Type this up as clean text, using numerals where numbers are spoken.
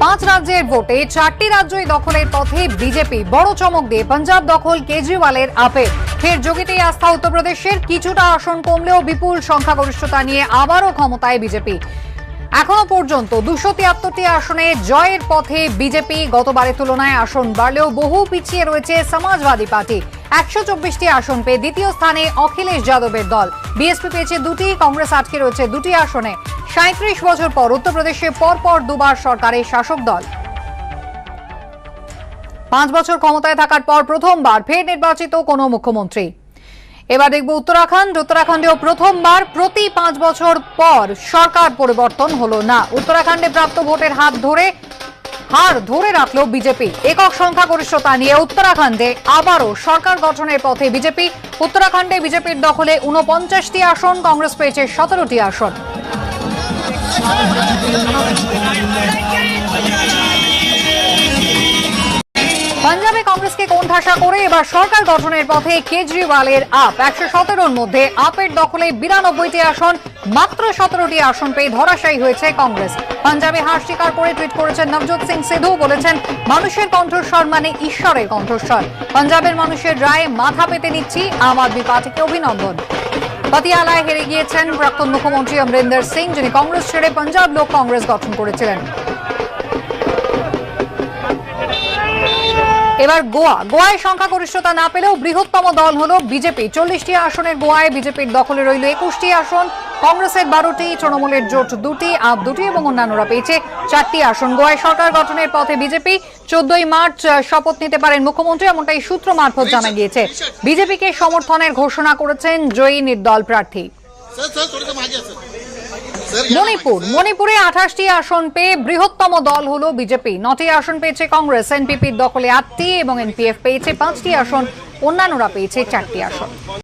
পাঁচ রাজ্যের ভোটে 4টি রাজ্যই দখলের পথে বিজেপি। বড় চমক দিয়ে পাঞ্জাব দখল কেজরিওয়ালের আপে। ফের যোগীতেই আস্থা উত্তরপ্রদেশের। কিছুটা আসন কমলেও বিপুল সংখ্যাগরিষ্ঠতা নিয়ে আবারও ক্ষমতায় বিজেপি। এখনো পর্যন্ত 273টি আসনে জয়ের পথে বিজেপি। গতবারের তুলনায় আসন বাড়লেও বহু পিছিয়ে রয়েছে সমাজবাদী পার্টি। 124টি আসন পেয়ে দ্বিতীয় স্থানে অখিলেশ যাদবের দল। বিএসপি পেয়েছে 2টি, কংগ্রেস আটকে রয়েছে 2টি আসনে। 37 বছর পর উত্তরপ্রদেশে পরপর দুবার সরকারের শাসক দল। 5 বছর ক্ষমতায় থাকার পর প্রথমবার ফের নির্বাচিত কোনো মুখ্যমন্ত্রী। এবার দেখব উত্তরাখণ্ডেও প্রথমবার প্রতি 5 বছর পর সরকার পরিবর্তন হলো না। উত্তরাখণ্ডে প্রাপ্ত ভোটের হার ধরে রাখলো বিজেপি। একক সংখ্যাগরিষ্ঠতা নিয়ে উত্তরাখণ্ডে আবারও সরকার গঠনের পথে বিজেপি। উত্তরাখণ্ডে বিজেপির দখলে 49টি আসন, কংগ্রেস পেয়েছে 17টি আসন। পাঞ্জাবে কংগ্রেসকে কোণঠাসা করে এবার সরকার গঠনের পথে কেজরিওয়ালের আপ। 117-র মধ্যে আপের দখলে 92টি আসন, মাত্র 17টি আসন পেয়ে ধরাশায়ী হয়েছে কংগ্রেস। পাঞ্জাবে হার স্বীকার করে টুইট করেছেন নবজোৎ সিং সিধু। বলেছেন, মানুষের কণ্ঠস্বর মানে ঈশ্বরের কণ্ঠস্বর। পাঞ্জাবের মানুষের রায়ে মাথা পেতে নিচ্ছি, আম আদমি পার্টিকে অভিনন্দন। পাতিয়ালায় হেরে গিয়েছেন প্রাক্তন মুখ্যমন্ত্রী অমরিন্দর সিং, যিনি কংগ্রেস ছেড়ে পাঞ্জাব লোক কংগ্রেস গঠন করেছিলেন। এবার গোয়ায় সংখ্যাগরিষ্ঠতা না পেলেও বৃহত্তম দল হলো বিজেপি। 40টি আসনের গোয়ায় বিজেপির দখলে রইল 21টি আসন, কংগ্রেসের 12টি, তৃণমূলের জোট 2টি, আপ 2টি এবং অন্যান্যরা পেয়েছে 4টি আসন। গোয়ায় সরকার গঠনের পথে বিজেপি। 14ই মার্চ শপথ নিতে পারেন মুখ্যমন্ত্রী, এমনটাই সূত্র মারফত জানা গিয়েছে। বিজেপিকে সমর্থনের ঘোষণা করেছেন জয়ী নির্দল প্রার্থী। মণিপুরে 28টি আসন পেয়ে বৃহত্তম দল হলো বিজেপি। 9টি আসন পেয়েছে কংগ্রেস। এনপিপির দখলে 8টি এবং এনপিএফ পেয়েছে 5টি আসন, অন্যান্যরা পেয়েছে 4টি আসন।